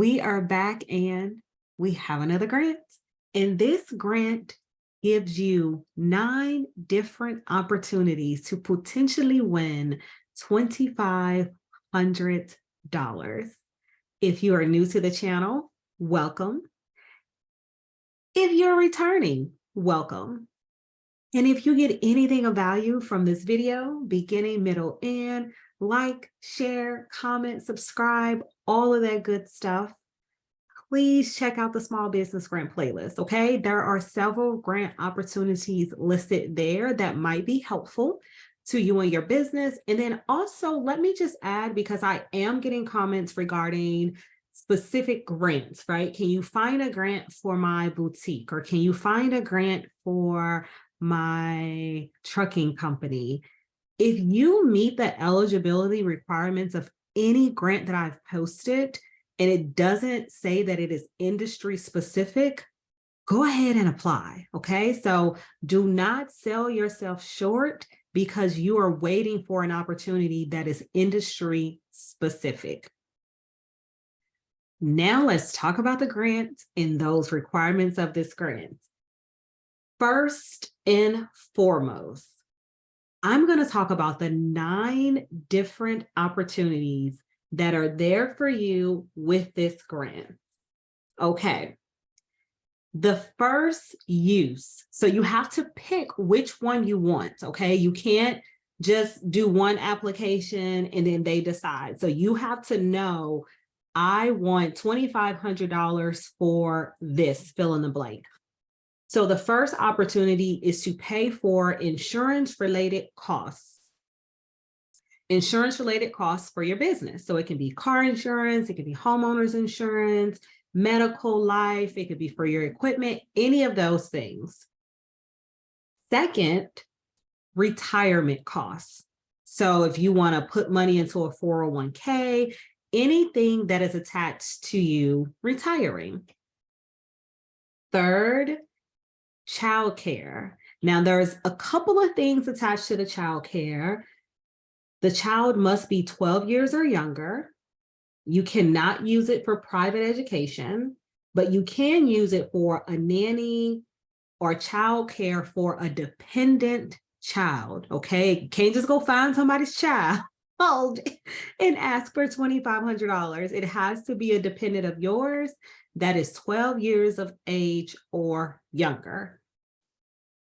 We are back and we have another grant. And this grant gives you 9 different opportunities to potentially win $2,500. If you are new to the channel, welcome. If you're returning, welcome. And if you get anything of value from this video, beginning, middle, end, like, share, comment, subscribe, all of that good stuff, please check out the small business grant playlist, okay? There are several grant opportunities listed there that might be helpful to you and your business. And then also, let me just add, because I am getting comments regarding specific grants, right? Can you find a grant for my boutique? Or can you find a grant for my trucking company? If you meet the eligibility requirements of any grant that I've posted, and it doesn't say that it is industry specific, go ahead and apply, okay? So do not sell yourself short because you are waiting for an opportunity that is industry specific. Now let's talk about the grant and those requirements of this grant. First and foremost, I'm going to talk about the 9 different opportunities that are there for you with this grant. Okay. The first use, so you have to pick which one you want, okay? You can't just do one application and then they decide. So you have to know, I want $2,500 for this, fill in the blank. So the first opportunity is to pay for insurance-related costs. Insurance-related costs for your business. So it can be car insurance, it could be homeowners insurance, medical, life, it could be for your equipment, any of those things. Second, retirement costs. So if you want to put money into a 401k, anything that is attached to you retiring. Third, childcare. Now there's a couple of things attached to the childcare. The child must be 12 years or younger. You cannot use it for private education, but you can use it for a nanny or childcare for a dependent child, okay? You can't just go find somebody's child and ask for $2,500. It has to be a dependent of yours that is 12 years of age or younger.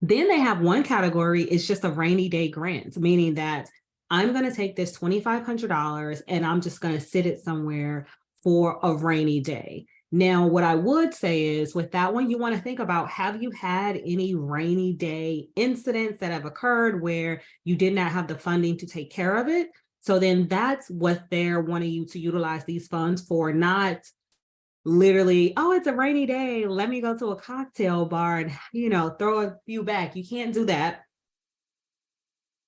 Then they have one category, it's just a rainy day grant, meaning that I'm going to take this $2,500 and I'm just going to sit it somewhere for a rainy day. Now, what I would say is with that one, you want to think about, have you had any rainy day incidents that have occurred where you did not have the funding to take care of it? So then that's what they're wanting you to utilize these funds for, not literally, oh, it's a rainy day, let me go to a cocktail bar and, throw a few back. You can't do that.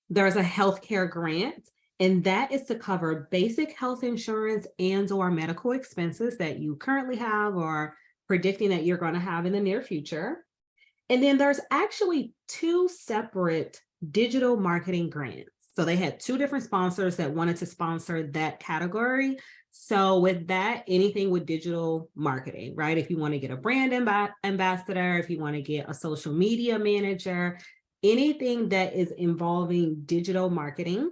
There's a healthcare grant, and that is to cover basic health insurance and or medical expenses that you currently have or predicting that you're going to have in the near future. And then there's actually 2 separate digital marketing grants. So they had 2 different sponsors that wanted to sponsor that category. So with that, anything with digital marketing, right? If you want to get a brand ambassador, if you want to get a social media manager, anything that is involving digital marketing,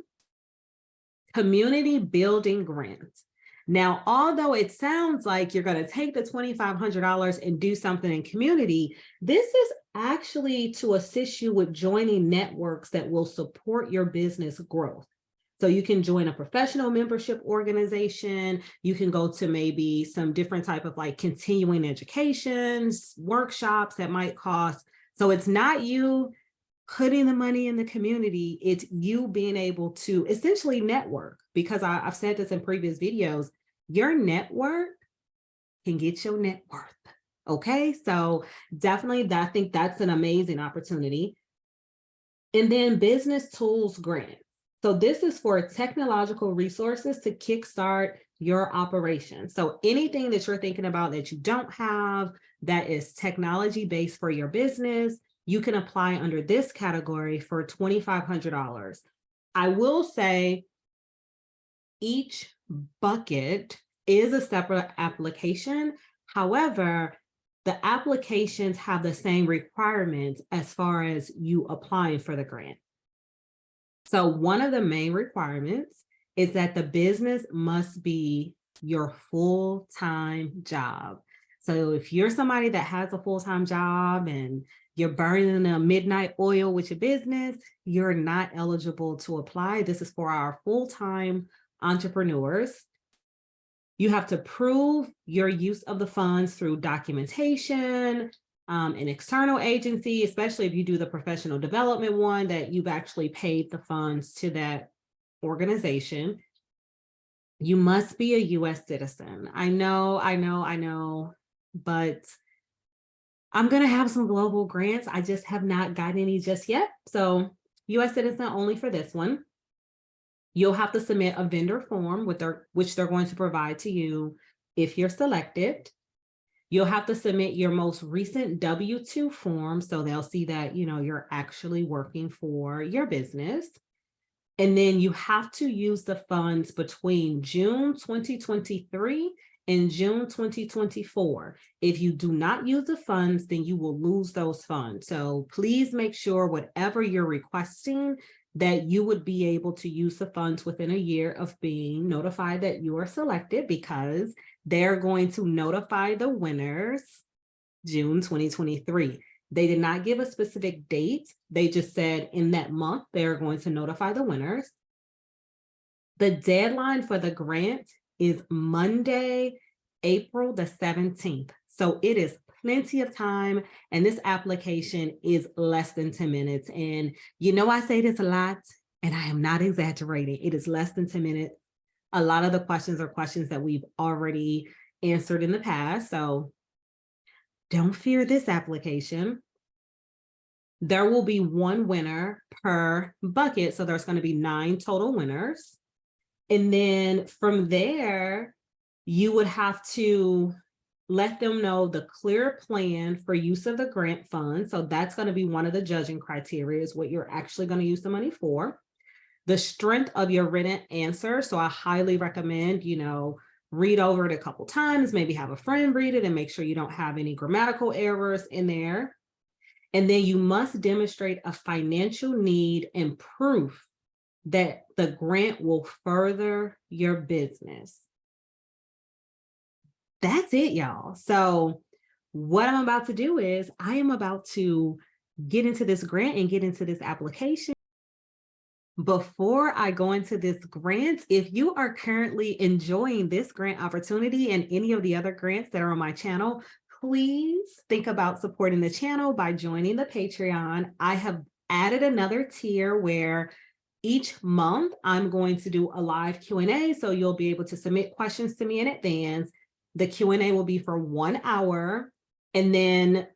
community building grants. Now, although it sounds like you're going to take the $2,500 and do something in community, this is actually to assist you with joining networks that will support your business growth. So you can join a professional membership organization. You can go to maybe some different type of like continuing educations, workshops that might cost. So it's not you putting the money in the community, it's you being able to essentially network, because I've said this in previous videos, your network can get your net worth. Okay, so definitely I think that's an amazing opportunity. And then business tools grant. So this is for technological resources to kickstart your operation. So anything that you're thinking about that you don't have, that is technology based for your business, you can apply under this category for $2,500. I will say each bucket is a separate application. However, the applications have the same requirements as far as you applying for the grant. So one of the main requirements is that the business must be your full-time job. So if you're somebody that has a full-time job and you're burning a midnight oil with your business, you're not eligible to apply. This is for our full-time entrepreneurs. You have to prove your use of the funds through documentation, an external agency, especially if you do the professional development one, that you've actually paid the funds to that organization. You must be a US citizen. I know, but I'm going to have some global grants. I just have not gotten any just yet. So US citizen only for this one. You'll have to submit a vendor form which they're going to provide to you if you're selected. You'll have to submit your most recent W-2 form, so they'll see that, you know, you're actually working for your business. And then you have to use the funds between June 2023 and June 2024. If you do not use the funds, then you will lose those funds. So please make sure whatever you're requesting, that you would be able to use the funds within a year of being notified that you are selected, because they're going to notify the winners June 2023. They did not give a specific date. They just said in that month, they're going to notify the winners. The deadline for the grant is Monday, April the 17th. So it is plenty of time, and this application is less than 10 minutes. And you know, I say this a lot, and I am not exaggerating. It is less than 10 minutes. A lot of the questions are questions that we've already answered in the past. So don't fear this application. There will be one winner per bucket. So there's going to be 9 total winners. And then from there, you would have to let them know the clear plan for use of the grant fund. So that's going to be one of the judging criteria, is what you're actually going to use the money for. The strength of your written answer. So I highly recommend, you know, read over it a couple times, maybe have a friend read it and make sure you don't have any grammatical errors in there. And then you must demonstrate a financial need and proof that the grant will further your business. That's it, y'all. So what I'm about to do is I am about to get into this grant and get into this application. Before I go into this grant, if you are currently enjoying this grant opportunity and any of the other grants that are on my channel, please think about supporting the channel by joining the Patreon. I have added another tier where each month I'm going to do a live Q&A, so you'll be able to submit questions to me in advance. The Q&A will be for 1 hour, and then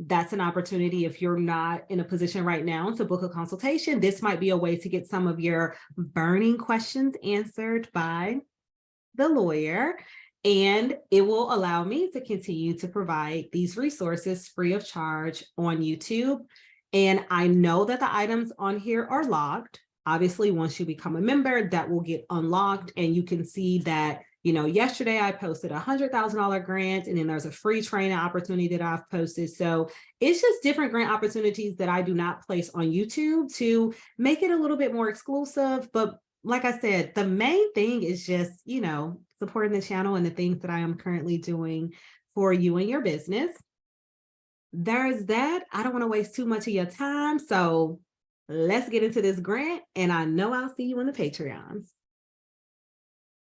that's an opportunity, if you're not in a position right now to book a consultation, this might be a way to get some of your burning questions answered by the lawyer. And it will allow me to continue to provide these resources free of charge on YouTube. And I know that the items on here are locked. Obviously, once you become a member, that will get unlocked, and you can see that, you know, yesterday I posted a $100,000 grant, and then there's a free training opportunity that I've posted. So it's just different grant opportunities that I do not place on YouTube to make it a little bit more exclusive. But like I said, the main thing is just, you know, supporting the channel and the things that I am currently doing for you and your business. There's that. I don't want to waste too much of your time. So let's get into this grant, and I know I'll see you in the Patreons.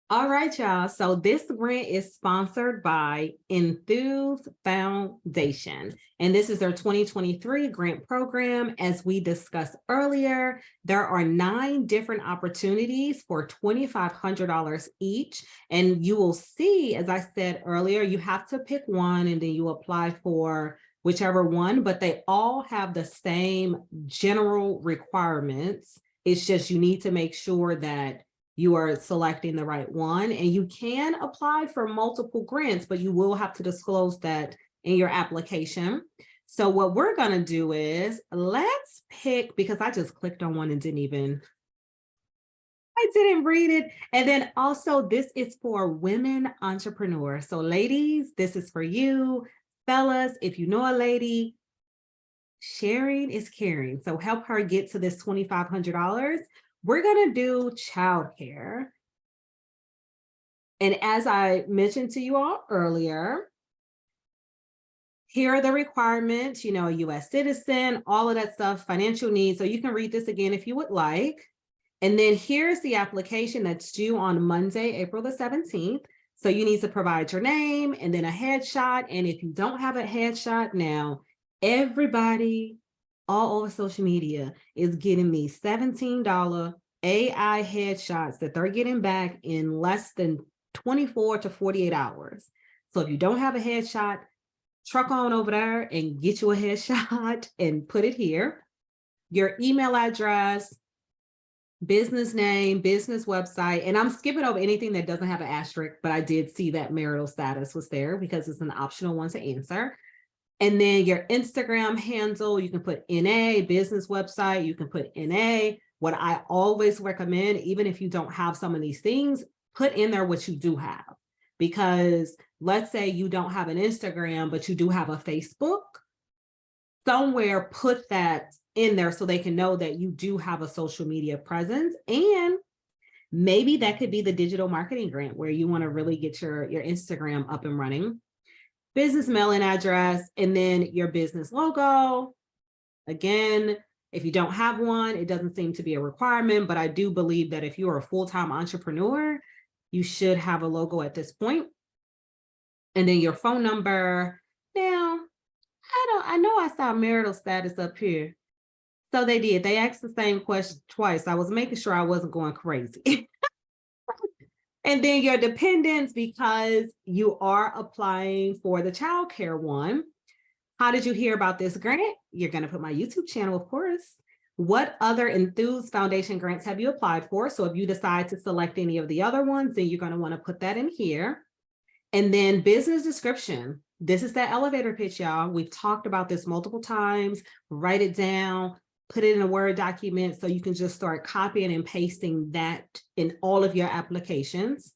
All right, y'all. So this grant is sponsored by Enthuse Foundation, and this is their 2023 grant program. As we discussed earlier, there are 9 different opportunities for $2,500 each. And you will see, as I said earlier, you have to pick one and then you apply for whichever one, but they all have the same general requirements. It's just you need to make sure that you are selecting the right one, and you can apply for multiple grants, but you will have to disclose that in your application. So what we're going to do is let's pick, because I just clicked on one and didn't even, I didn't read it. And then also, this is for women entrepreneurs. So, ladies, this is for you. Fellas, if you know a lady, sharing is caring. So, help her get to this $2,500. We're going to do childcare. And as I mentioned to you all earlier, here are the requirements, you know, a US citizen, all of that stuff, financial needs. So you can read this again if you would like. And then here's the application that's due on Monday, April the 17th. So you need to provide your name and then a headshot. And if you don't have a headshot now, everybody all over social media is getting me $17 AI headshots that they're getting back in less than 24 to 48 hours. So if you don't have a headshot, truck on over there and get you a headshot and put it here. Your email address, business name, business website, and I'm skipping over anything that doesn't have an asterisk, but I did see that marital status was there because it's an optional one to answer. And then your Instagram handle, you can put NA, business website, you can put NA. What I always recommend, even if you don't have some of these things, put in there what you do have. Because let's say you don't have an Instagram, but you do have a Facebook, somewhere put that in there so they can know that you do have a social media presence. And maybe that could be the digital marketing grant where you want to really get your Instagram up and running. Business mailing address, and then your business logo. Again, if you don't have one, it doesn't seem to be a requirement, but I do believe that if you are a full-time entrepreneur, you should have a logo at this point. And then your phone number. Now, I know I saw marital status up here. So they did. They asked the same question twice. I was making sure I wasn't going crazy. And then your dependents, because you are applying for the childcare one. How did you hear about this grant? You're going to put my YouTube channel, of course. What other Enthused Foundation grants have you applied for? So if you decide to select any of the other ones, then you're going to want to put that in here. And then business description. This is that elevator pitch, y'all. We've talked about this multiple times. Write it down, put it in a Word document so you can just start copying and pasting that in all of your applications.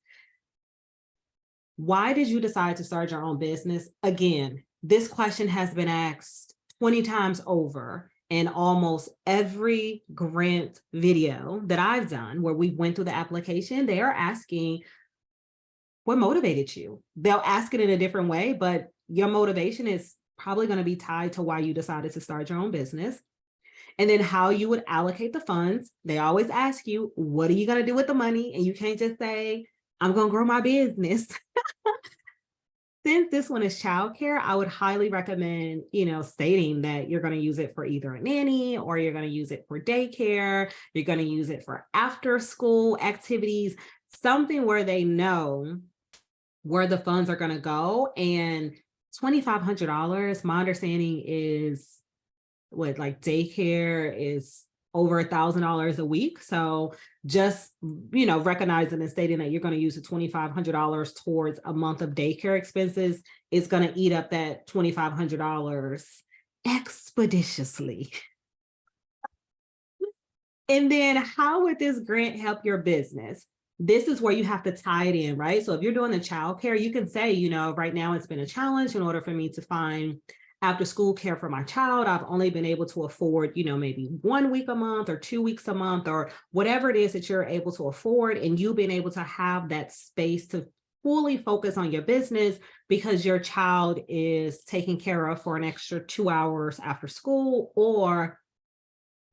Why did you decide to start your own business? Again, this question has been asked 20 times over in almost every grant video that I've done where we went through the application. They are asking, what motivated you? They'll ask it in a different way, but your motivation is probably going to be tied to why you decided to start your own business. And then how you would allocate the funds. They always ask you, what are you going to do with the money? And you can't just say, I'm going to grow my business. Since this one is childcare, I would highly recommend, stating that you're going to use it for either a nanny or you're going to use it for daycare. You're going to use it for after school activities, something where they know where the funds are going to go. And $2,500, my understanding is like daycare is over $1,000 a week. So just, recognizing and stating that you're going to use the $2,500 towards a month of daycare expenses is going to eat up that $2,500 expeditiously. And then how would this grant help your business? This is where you have to tie it in, right? So if you're doing the childcare, you can say, right now it's been a challenge in order for me to find after school care for my child. I've only been able to afford, maybe 1 week a month or 2 weeks a month or whatever it is that you're able to afford. And you being able to have that space to fully focus on your business because your child is taken care of for an extra 2 hours after school, or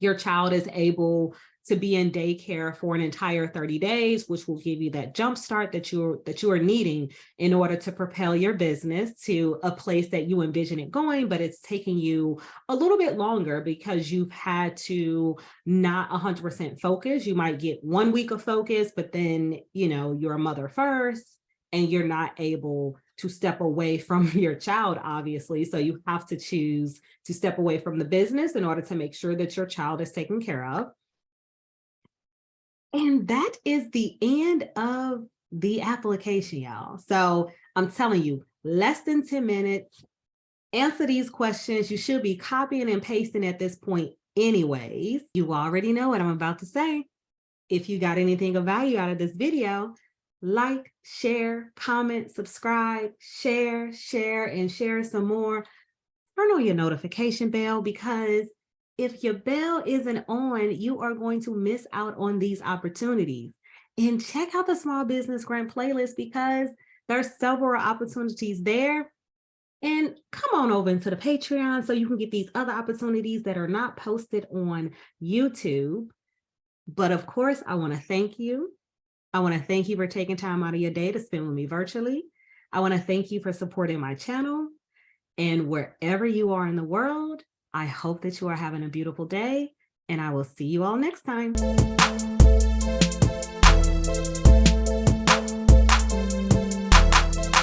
your child is able to be in daycare for an entire 30 days, which will give you that jump start that you are needing in order to propel your business to a place that you envision it going, but it's taking you a little bit longer because you've had to not 100% focus. You might get 1 week of focus, but then, you're a mother first and you're not able to step away from your child, obviously. So you have to choose to step away from the business in order to make sure that your child is taken care of. And that is the end of the application, y'all. So I'm telling you, less than 10 minutes, answer these questions. You should be copying and pasting at this point anyways. You already know what I'm about to say. If you got anything of value out of this video, like, share, comment, subscribe, share, and share some more. Turn on your notification bell, because if your bell isn't on, you are going to miss out on these opportunities. And check out the Small Business Grant playlist, because there's several opportunities there. And come on over into the Patreon so you can get these other opportunities that are not posted on YouTube. But of course, I want to thank you. I want to thank you for taking time out of your day to spend with me virtually. I want to thank you for supporting my channel. And wherever you are in the world, I hope that you are having a beautiful day, and I will see you all next time.